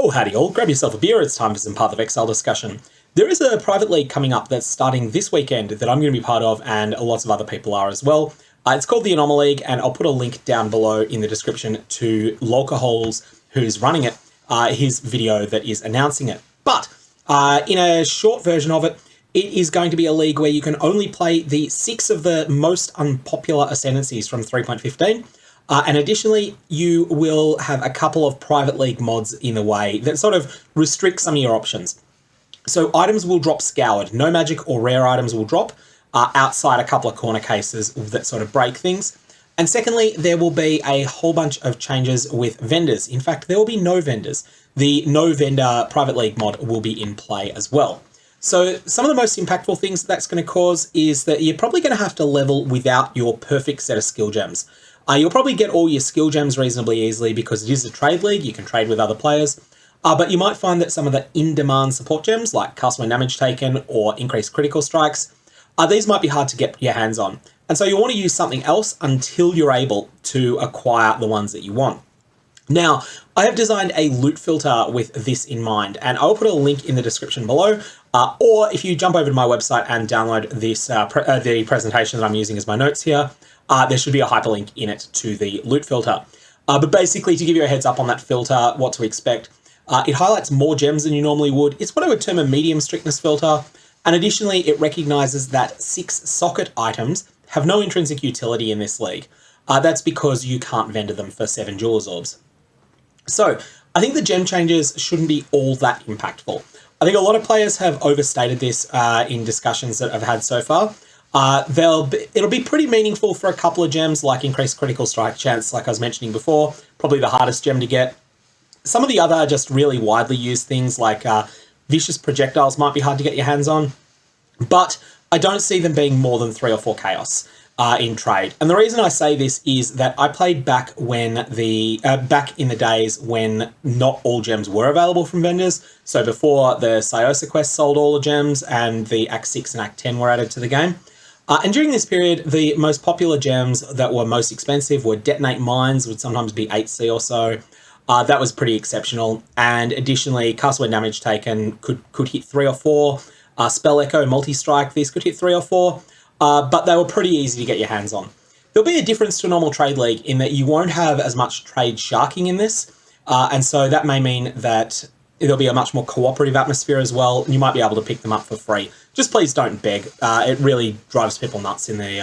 Well, howdy all, grab yourself a beer, it's time for some Path of Exile discussion. There is a private league coming up that's starting this weekend that I'm going to be part of, and lots of other people are as well. It's called the Anomaleague, and I'll put a link down below in the description to Lockerholes, who's running it, his video that is announcing it. But in a short version of it, it is going to be a league where you can only play the 6 of the most unpopular ascendancies from 3.15. And additionally, you will have a couple of private league mods in the way that sort of restrict some of your options. So items will drop scoured. No magic or rare items will drop outside a couple of corner cases that sort of break things. And secondly, there will be a whole bunch of changes with vendors. In fact, there will be no vendors. The no vendor private league mod will be in play as well. So some of the most impactful things that's going to cause is that you're probably going to have to level without your perfect set of skill gems. You'll probably get all your skill gems reasonably easily because it is a trade league, you can trade with other players, but you might find that some of the in-demand support gems, like cast when damage taken or increased critical strikes, these might be hard to get your hands on. And so you'll want to use something else until you're able to acquire the ones that you want. Now, I have designed a loot filter with this in mind, and I'll put a link in the description below, or if you jump over to my website and download this the presentation that I'm using as my notes here, there should be a hyperlink in it to the loot filter. But basically, to give you a heads up on that filter, what to expect, it highlights more gems than you normally would. It's what I would term a medium strictness filter. And additionally, it recognizes that 6 socket items have no intrinsic utility in this league. That's because you can't vendor them for 7 jewel orbs. So I think the gem changes shouldn't be all that impactful. I think a lot of players have overstated this in discussions that I've had so far. It'll be pretty meaningful for a couple of gems like increased critical strike chance, like I was mentioning before, probably the hardest gem to get. Some of the other just really widely used things like vicious projectiles might be hard to get your hands on, but I don't see them being more than 3 or 4 chaos in trade. And the reason I say this is that I played back when back in the days when not all gems were available from vendors. So before the Syosa quest sold all the gems and the Act 6 and Act 10 were added to the game. And during this period, the most popular gems that were most expensive were Detonate Mines, would sometimes be 8C or so. That was pretty exceptional. And additionally, Cast when damage taken could hit 3 or 4. Spell Echo, Multi-Strike, these could hit 3 or 4. But they were pretty easy to get your hands on. There'll be a difference to a normal trade league in that you won't have as much trade sharking in this. And so that may mean that there'll be a much more cooperative atmosphere as well. And you might be able to pick them up for free. Just please don't beg. It really drives people nuts in the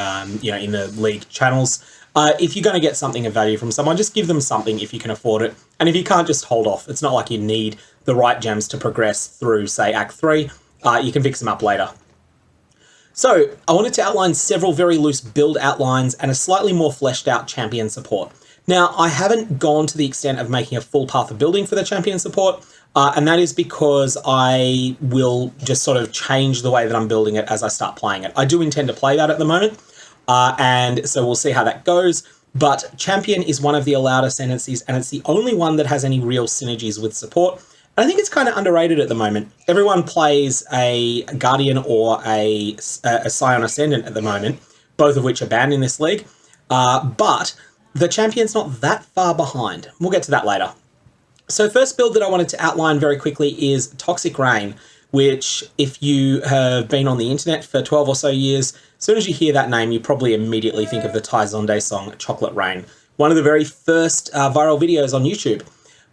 in the league channels. If you're going to get something of value from someone, just give them something if you can afford it. And if you can't, just hold off. It's not like you need the right gems to progress through, say, Act 3. You can fix them up later. So I wanted to outline several very loose build outlines and a slightly more fleshed out champion support. Now, I haven't gone to the extent of making a full path of building for the champion support, and that is because I will just sort of change the way that I'm building it as I start playing it. I do intend to play that at the moment, and so we'll see how that goes. But champion is one of the allowed ascendancies, and it's the only one that has any real synergies with support. And I think it's kind of underrated at the moment. Everyone plays a Guardian or a Scion Ascendant at the moment, both of which are banned in this league, but the champion's not that far behind. We'll get to that later. So first build that I wanted to outline very quickly is Toxic Rain, which if you have been on the internet for 12 or so years, as soon as you hear that name, you probably immediately think of the Tai Zonde song, Chocolate Rain, one of the very first viral videos on YouTube.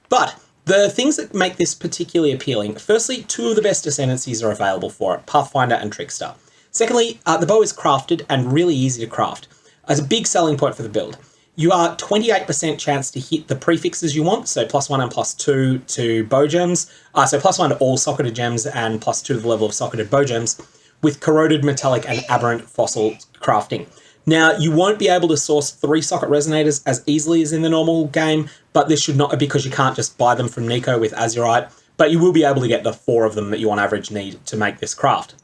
But the things that make this particularly appealing, firstly, 2 of the best ascendancies are available for it, Pathfinder and Trickster. Secondly, the bow is crafted and really easy to craft. As a big selling point for the build. You are 28% chance to hit the prefixes you want, so +1 and +2 to bow gems, so +1 to all socketed gems and +2 to the level of socketed bow gems, with corroded, metallic, and aberrant fossil crafting. Now, you won't be able to source 3 socket resonators as easily as in the normal game, but this should not, because you can't just buy them from Nico with Azurite, but you will be able to get the 4 of them that you on average need to make this craft.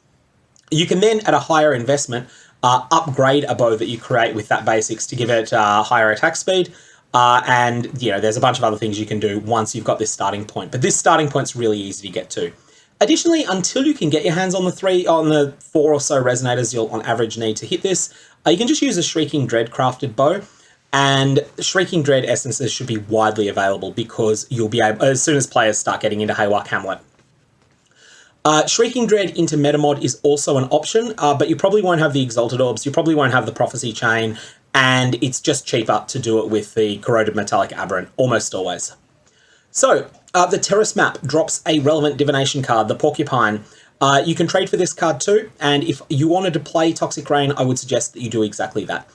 You can then, at a higher investment, upgrade a bow that you create with that basics to give it higher attack speed, and there's a bunch of other things you can do once you've got this starting point, but this starting point's really easy to get to. Additionally, until you can get your hands on the 4 or so resonators you'll on average need to hit this, you can just use a Shrieking Dread crafted bow. And Shrieking Dread essences should be widely available because you'll be able, as soon as players start getting into Haywire Hamlet. Shrieking Dread into Metamod is also an option, but you probably won't have the Exalted Orbs, you probably won't have the Prophecy Chain, and it's just cheaper to do it with the Corroded Metallic Aberrant, almost always. So, the Terrace map drops a relevant divination card, the Porcupine. You can trade for this card too, and if you wanted to play Toxic Rain, I would suggest that you do exactly that.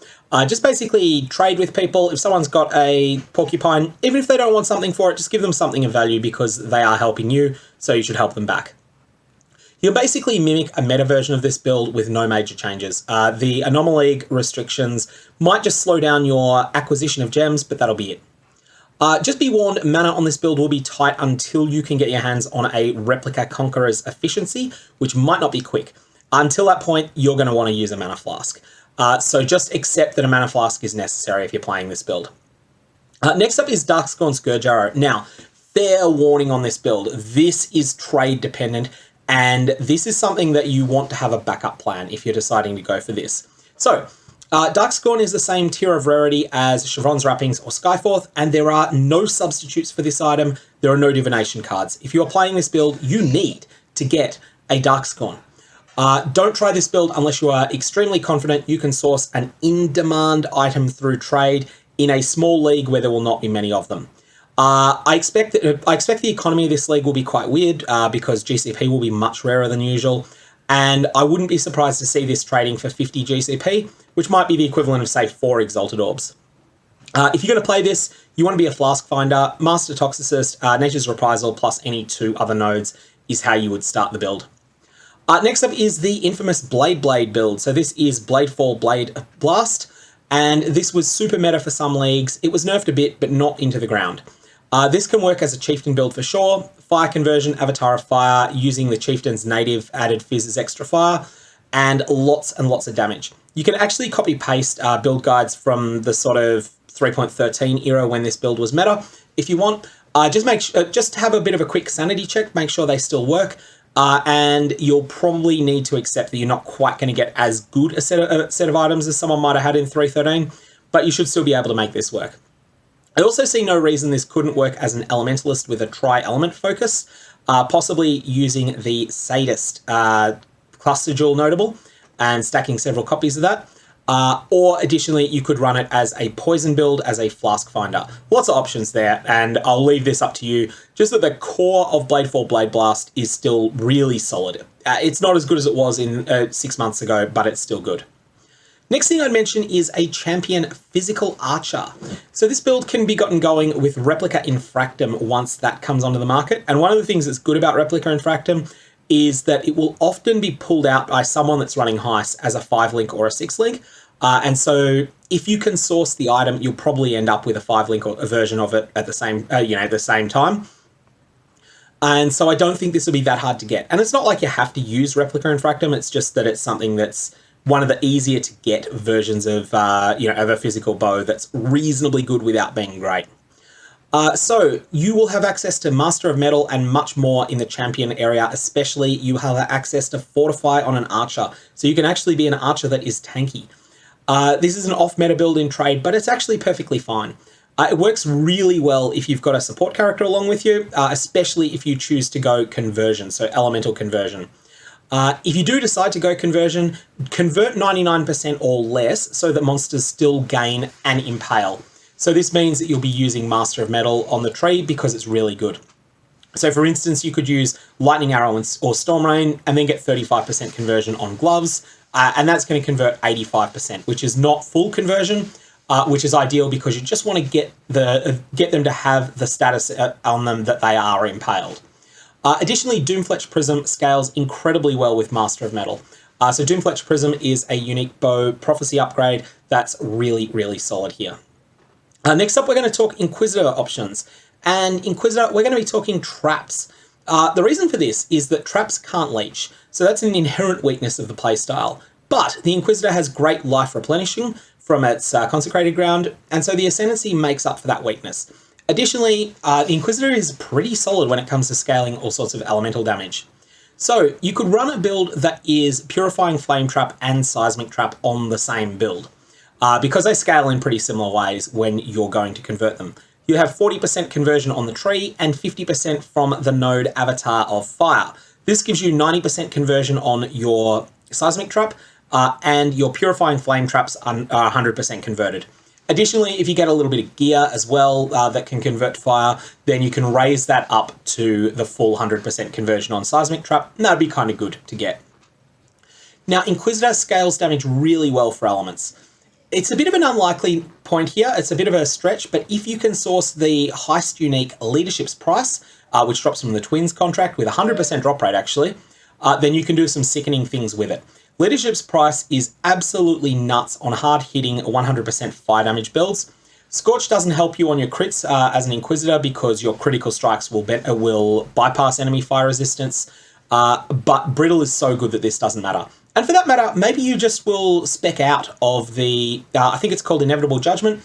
Just basically trade with people. If someone's got a Porcupine, even if they don't want something for it, just give them something of value because they are helping you, so you should help them back. You'll basically mimic a meta version of this build with no major changes. The Anomaleague restrictions might just slow down your acquisition of gems, but that'll be it. Just be warned, mana on this build will be tight until you can get your hands on a Replica Conqueror's Efficiency, which might not be quick. Until that point, you're going to want to use a Mana Flask. So just accept that a Mana Flask is necessary if you're playing this build. Next up is Darkscorn Scourge Arrow. Now, fair warning on this build. This is trade dependent, and this is something that you want to have a backup plan if you're deciding to go for this. So, Darkscorn is the same tier of rarity as Chevron's Wrappings or Skyforth, and there are no substitutes for this item. There are no divination cards. If you're playing this build, you need to get a Darkscorn. Don't try this build unless you are extremely confident you can source an in-demand item through trade in a small league where there will not be many of them. I expect the economy of this league will be quite weird because GCP will be much rarer than usual, and I wouldn't be surprised to see this trading for 50 GCP, which might be the equivalent of, say, 4 Exalted Orbs. If you're going to play this, you want to be a Flask Finder. Master Toxicist, Nature's Reprisal, plus any 2 other nodes is how you would start the build. Next up is the infamous Blade build. So this is Bladefall Blade Blast, and this was super meta for some leagues. It was nerfed a bit, but not into the ground. This can work as a Chieftain build for sure. Fire conversion, Avatar of Fire, using the Chieftain's native added Phys as extra fire, and lots of damage. You can actually copy-paste build guides from the sort of 3.13 era when this build was meta. If you want, just have a bit of a quick sanity check, make sure they still work, and you'll probably need to accept that you're not quite going to get as good a set of items as someone might have had in 3.13, but you should still be able to make this work. I also see no reason this couldn't work as an Elementalist with a tri-element focus, possibly using the Sadist cluster jewel notable and stacking several copies of that. Or additionally, you could run it as a poison build as a Flask Finder. Lots of options there, and I'll leave this up to you. Just that the core of Bladefall Blade Blast is still really solid. It's not as good as it was in 6 months ago, but it's still good. Next thing I'd mention is a champion physical archer. So this build can be gotten going with Replica Infractum once that comes onto the market. And one of the things that's good about Replica Infractum is that it will often be pulled out by someone that's running Heist as a 5-link or a 6-link. And so if you can source the item, you'll probably end up with a 5-link or a version of it at the same time. And so I don't think this will be that hard to get. And it's not like you have to use Replica Infractum. It's just that it's something that's one of the easier to get versions of, of a physical bow that's reasonably good without being great. So you will have access to Master of Metal and much more in the champion area, especially you have access to Fortify on an archer. So you can actually be an archer that is tanky. This is an off-meta build in trade, but it's actually perfectly fine. It works really well if you've got a support character along with you, especially if you choose to go conversion, so elemental conversion. If you do decide to go conversion, convert 99% or less so that monsters still gain an impale. So this means that you'll be using Master of Metal on the tree because it's really good. So for instance, you could use Lightning Arrow or Storm Rain and then get 35% conversion on gloves, and that's going to convert 85%, which is not full conversion, which is ideal because you just want to get them to have the status on them that they are impaled. Additionally, Doomfletch Prism scales incredibly well with Master of Metal. So Doomfletch Prism is a unique bow prophecy upgrade that's really, really solid here. Next up, we're going to talk Inquisitor options. And Inquisitor, we're going to be talking traps. The reason for this is that traps can't leech, so that's an inherent weakness of the playstyle. But the Inquisitor has great life replenishing from its consecrated ground, and so the Ascendancy makes up for that weakness. Additionally, the Inquisitor is pretty solid when it comes to scaling all sorts of elemental damage. So you could run a build that is Purifying Flame Trap and Seismic Trap on the same build. because they scale in pretty similar ways when you're going to convert them. You have 40% conversion on the tree and 50% from the node Avatar of Fire. This gives you 90% conversion on your Seismic Trap, and your Purifying Flame Traps are 100% converted. Additionally, if you get a little bit of gear as well that can convert to fire, then you can raise that up to the full 100% conversion on Seismic Trap, and that'd be kind of good to get. Now, Inquisitor scales damage really well for elements. It's a bit of an unlikely point here, it's a bit of a stretch, but if you can source the Heist Unique Leadership's Price, which drops from the Twins contract with 100% drop rate actually, then you can do some sickening things with it. Leadership's Price is absolutely nuts on hard-hitting 100% fire damage builds. Scourge doesn't help you on your crits as an Inquisitor because your critical strikes will bypass enemy fire resistance, but Brittle is so good that this doesn't matter. And for that matter, maybe you just will spec out of the, I think it's called Inevitable Judgment,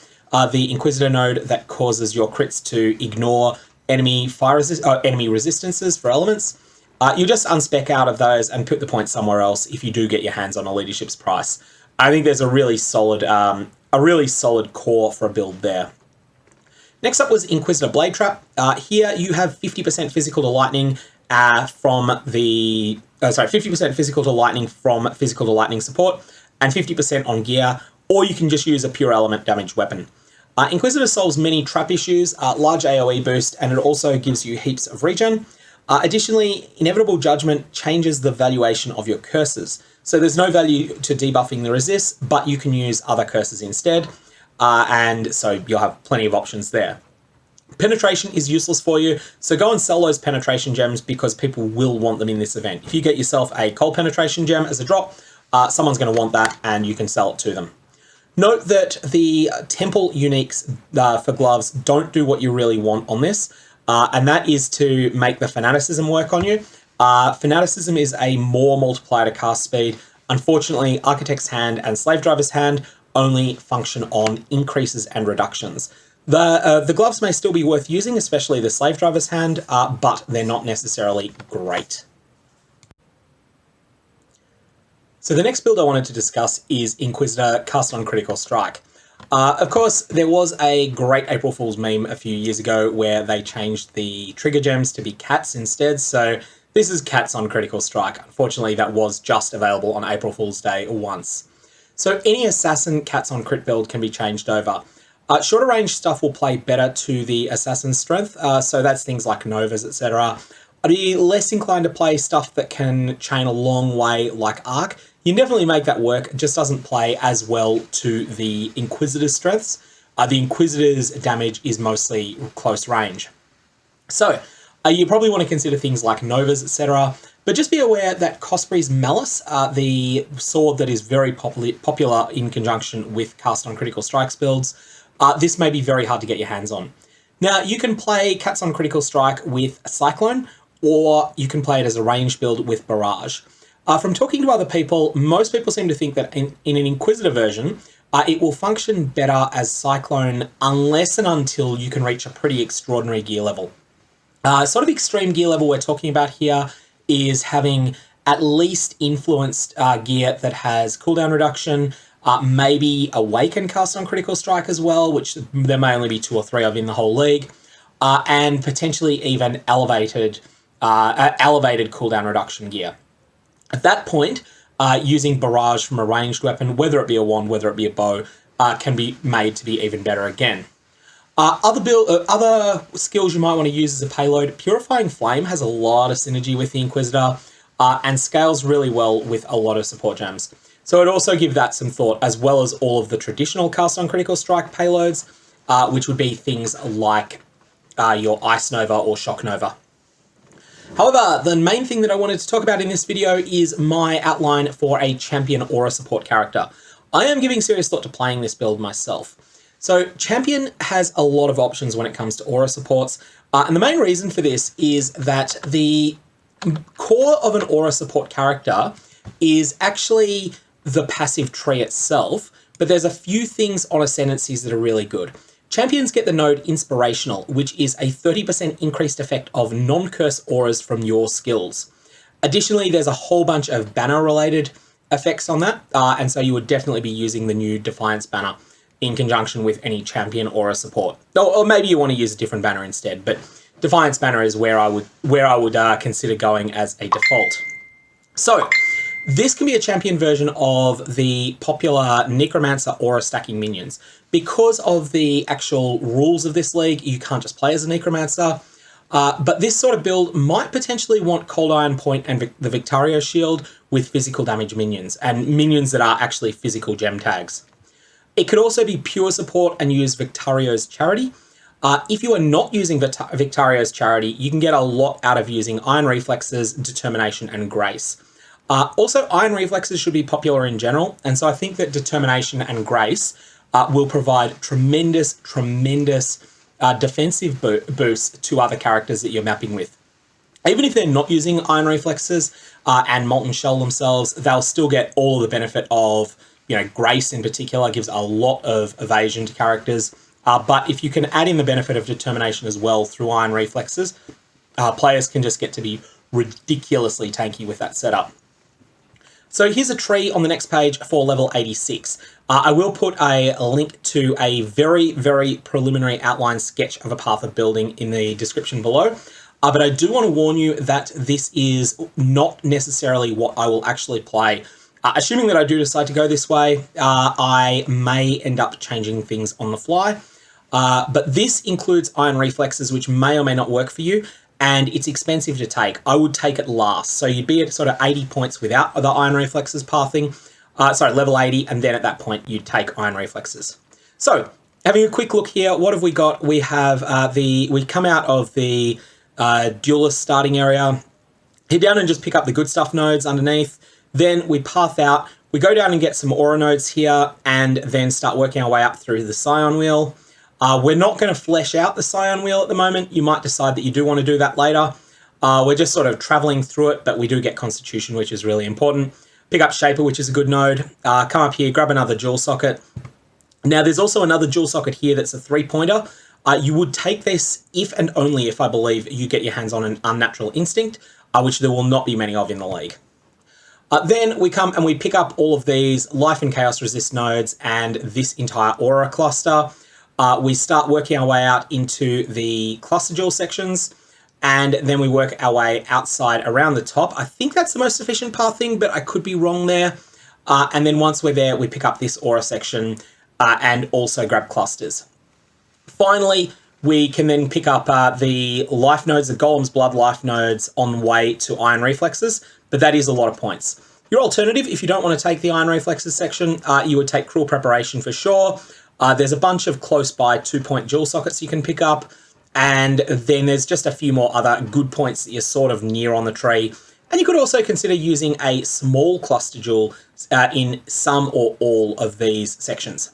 the Inquisitor node that causes your crits to ignore enemy resistances for elements. You just unspec out of those and put the point somewhere else if you do get your hands on a Leadership's Price. I think there's a really solid core for a build there. Next up was Inquisitor Blade Trap. Here you have 50% physical to lightning from the 50% physical to lightning from physical to lightning support, and 50% on gear, or you can just use a pure element damage weapon. Inquisitor solves many trap issues, large AoE boost, and it also gives you heaps of regen. Additionally, Inevitable Judgment changes the valuation of your curses. So there's no value to debuffing the resist, but you can use other curses instead, and so you'll have plenty of options there. Penetration is useless for you, so go and sell those penetration gems because people will want them in this event. If you get yourself a cold penetration gem as a drop, someone's going to want that and you can sell it to them. Note that the temple uniques for gloves don't do what you really want on this, and that is to make the fanaticism work on you. Fanaticism is a more multiplier to cast speed. Unfortunately, Architect's Hand and Slave Driver's Hand only function on increases and reductions. The gloves may still be worth using, especially the Slave Driver's Hand, but they're not necessarily great. So the next build I wanted to discuss is Inquisitor Cast on Critical Strike. Of course, there was a great April Fool's meme a few years ago where they changed the trigger gems to be cats instead, so this is cats on Critical Strike. Unfortunately, that was just available on April Fool's Day once. So any assassin cats on crit build can be changed over. Shorter range stuff will play better to the assassin's strength, so that's things like Novas, etc. I'd be less inclined to play stuff that can chain a long way like Arc. You can definitely make that work, it just doesn't play as well to the Inquisitor's strengths. The Inquisitor's damage is mostly close range. So, you probably want to consider things like Novas, etc. But just be aware that Cosprey's Malice, the sword that is very popular in conjunction with Cast on Critical Strikes builds, this may be very hard to get your hands on. Now, you can play Cats on Critical Strike with Cyclone, or you can play it as a range build with Barrage. From talking to other people, most people seem to think that in an Inquisitor version, it will function better as Cyclone unless and until you can reach a pretty extraordinary gear level. Sort of extreme gear level we're talking about here is having at least influenced gear that has cooldown reduction, maybe Awaken Cast on Critical Strike as well, which there may only be 2 or 3 of in the whole league, and potentially even elevated cooldown reduction gear. At that point, using Barrage from a ranged weapon, whether it be a wand, whether it be a bow, can be made to be even better again. Other skills you might want to use as a payload, Purifying Flame has a lot of synergy with the Inquisitor and scales really well with a lot of support gems. So I'd also give that some thought, as well as all of the traditional Cast on Critical Strike payloads, which would be things like your Ice Nova or Shock Nova. However, the main thing that I wanted to talk about in this video is my outline for a Champion Aura support character. I am giving serious thought to playing this build myself. So Champion has a lot of options when it comes to Aura supports, and the main reason for this is that the core of an Aura support character is actually the passive tree itself, but there's a few things on ascendancies that are really good. Champions get the node Inspirational, which is a 30% increased effect of non-curse auras from your skills. Additionally, there's a whole bunch of banner-related effects on that, and so you would definitely be using the new Defiance banner in conjunction with any champion or a support. Or maybe you want to use a different banner instead, but Defiance banner is where I would consider going as a default. So this can be a champion version of the popular Necromancer aura stacking minions. Because of the actual rules of this league, you can't just play as a Necromancer. But this sort of build might potentially want Cold Iron Point and the Victario Shield with physical damage minions, and minions that are actually physical gem tags. It could also be pure support and use Victario's Charity. If you are not using Victario's Charity, you can get a lot out of using Iron Reflexes, Determination, and Grace. Also, Iron Reflexes should be popular in general, and so I think that Determination and Grace will provide tremendous defensive boosts to other characters that you're mapping with. Even if they're not using Iron Reflexes and Molten Shell themselves, they'll still get all of the benefit of, Grace in particular gives a lot of evasion to characters. But if you can add in the benefit of Determination as well through Iron Reflexes, players can just get to be ridiculously tanky with that setup. So here's a tree on the next page for level 86. I will put a link to a very, very preliminary outline sketch of a path of building in the description below. But I do want to warn you that this is not necessarily what I will actually play. Assuming that I do decide to go this way, I may end up changing things on the fly. But this includes Iron Reflexes, which may or may not work for you. And it's expensive to take. I would take it last. So you'd be at sort of 80 points without the Iron Reflexes pathing. Level 80, and then at that point, you'd take Iron Reflexes. So, having a quick look here, what have we got? We have we come out of the Duelist starting area, head down and just pick up the good stuff nodes underneath. Then we path out, we go down and get some aura nodes here, and then start working our way up through the Scion Wheel. We're not going to flesh out the Scion Wheel at the moment. You might decide that you do want to do that later. We're just sort of traveling through it, but we do get Constitution, which is really important. Pick up Shaper, which is a good node. Come up here, grab another Jewel Socket. Now, there's also another Jewel Socket here that's a 3-pointer. You would take this if and only if, I believe, you get your hands on an Unnatural Instinct, which there will not be many of in the league. Then we come and we pick up all of these Life and Chaos Resist nodes and this entire Aura cluster. We start working our way out into the Cluster Jewel sections, and then we work our way outside around the top. I think that's the most efficient pathing, but I could be wrong there. And then once we're there, we pick up this Aura section and also grab clusters. Finally, we can then pick up the life nodes, the Golem's Blood life nodes on the way to Iron Reflexes, but that is a lot of points. Your alternative, if you don't want to take the Iron Reflexes section, you would take Cruel Preparation for sure. There's a bunch of close by 2-point Jewel Sockets you can pick up, and then there's just a few more other good points that you're sort of near on the tree. And you could also consider using a small Cluster Jewel in some or all of these sections.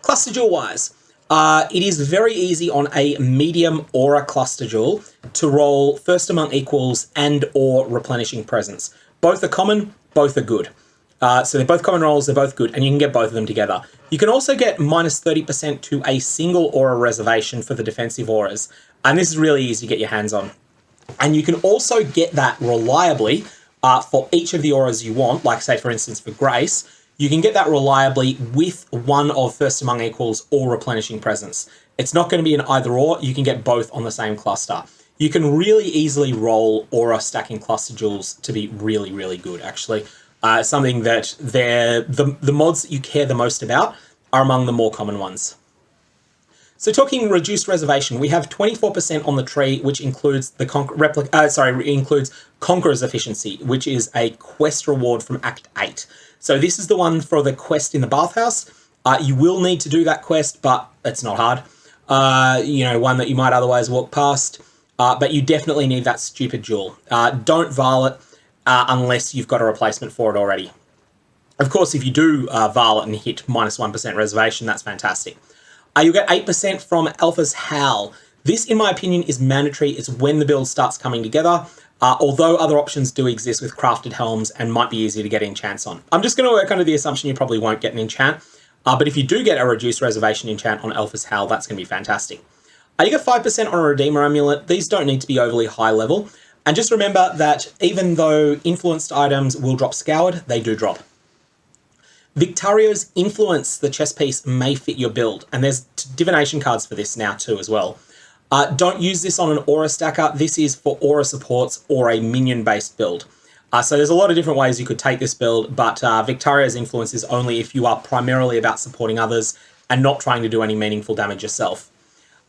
Cluster Jewel wise, it is very easy on a medium Aura Cluster Jewel to roll First Among Equals and or Replenishing Presence. Both are common, both are good. So they're both common rolls, they're both good, and you can get both of them together. You can also get minus 30% to a single aura reservation for the defensive auras, and this is really easy to get your hands on. And you can also get that reliably for each of the auras you want, like say for instance for Grace, you can get that reliably with one of First Among Equals or Replenishing Presence. It's not going to be an either or, you can get both on the same cluster. You can really easily roll aura stacking cluster jewels to be really, really good actually. Something that the mods that you care the most about are among the more common ones. So talking reduced reservation, we have 24% on the tree, which includes the includes Conqueror's Efficiency, which is a quest reward from Act 8. So this is the one for the quest in the bathhouse. You will need to do that quest, but it's not hard. One that you might otherwise walk past, but you definitely need that stupid jewel. Don't Varlet unless you've got a replacement for it already. Of course, if you do Varlet and hit minus 1% reservation, that's fantastic. You'll get 8% from Alpha's Howl. This, in my opinion, is mandatory. It's when the build starts coming together, although other options do exist with crafted helms and might be easy to get enchants on. I'm just going to work under the assumption you probably won't get an enchant, but if you do get a reduced reservation enchant on Alpha's Howl, that's going to be fantastic. You get 5% on a Redeemer Amulet. These don't need to be overly high level. And just remember that even though influenced items will drop scoured, they do drop. Victario's Influence, the chess piece, may fit your build, and there's divination cards for this now too as well. Don't use this on an aura stacker. This is for aura supports or a minion-based build. So there's a lot of different ways you could take this build, but Victario's Influence is only if you are primarily about supporting others and not trying to do any meaningful damage yourself.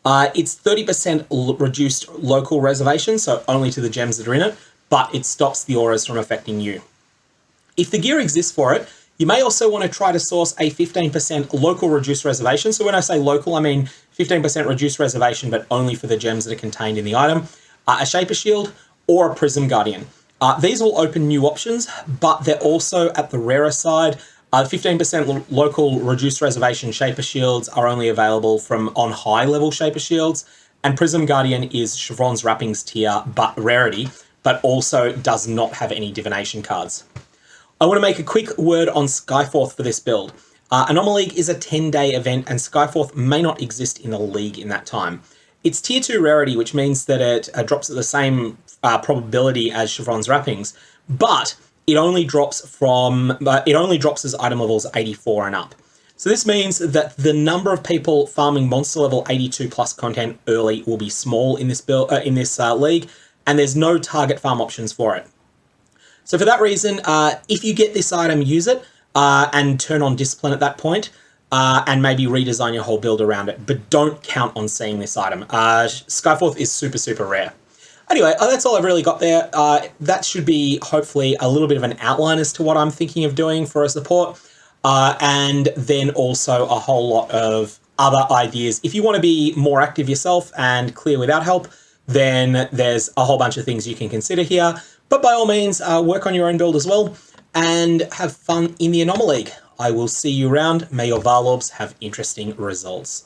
It's 30% reduced local reservation, so only to the gems that are in it, but it stops the auras from affecting you. If the gear exists for it, you may also want to try to source a 15% local reduced reservation. So when I say local, I mean 15% reduced reservation, but only for the gems that are contained in the item, a Shaper Shield, or a Prism Guardian. These will open new options, but they're also at the rarer side. 15% local reduced reservation Shaper Shields are only available from on high level Shaper Shields, and Prism Guardian is Chevron's Wrappings tier, but rarity, but also does not have any divination cards. I want to make a quick word on Skyforth for this build. Anomaleague is a 10-day event, and Skyforth may not exist in the league in that time. It's tier 2 rarity, which means that it drops at the same probability as Chevron's Wrappings, but it only drops as item levels 84 and up. So this means that the number of people farming monster level 82 plus content early will be small in this build league, and there's no target farm options for it. So for that reason, if you get this item, use it and turn on Discipline at that point, and maybe redesign your whole build around it, but don't count on seeing this item. Skyforth is super, super rare. Anyway, that's all I've really got there. That should be, hopefully, a little bit of an outline as to what I'm thinking of doing for a support, and then also a whole lot of other ideas. If you want to be more active yourself and clear without help, then there's a whole bunch of things you can consider here. But by all means, work on your own build as well, and have fun in the Anomaleague. I will see you around. May your Varlorbs have interesting results.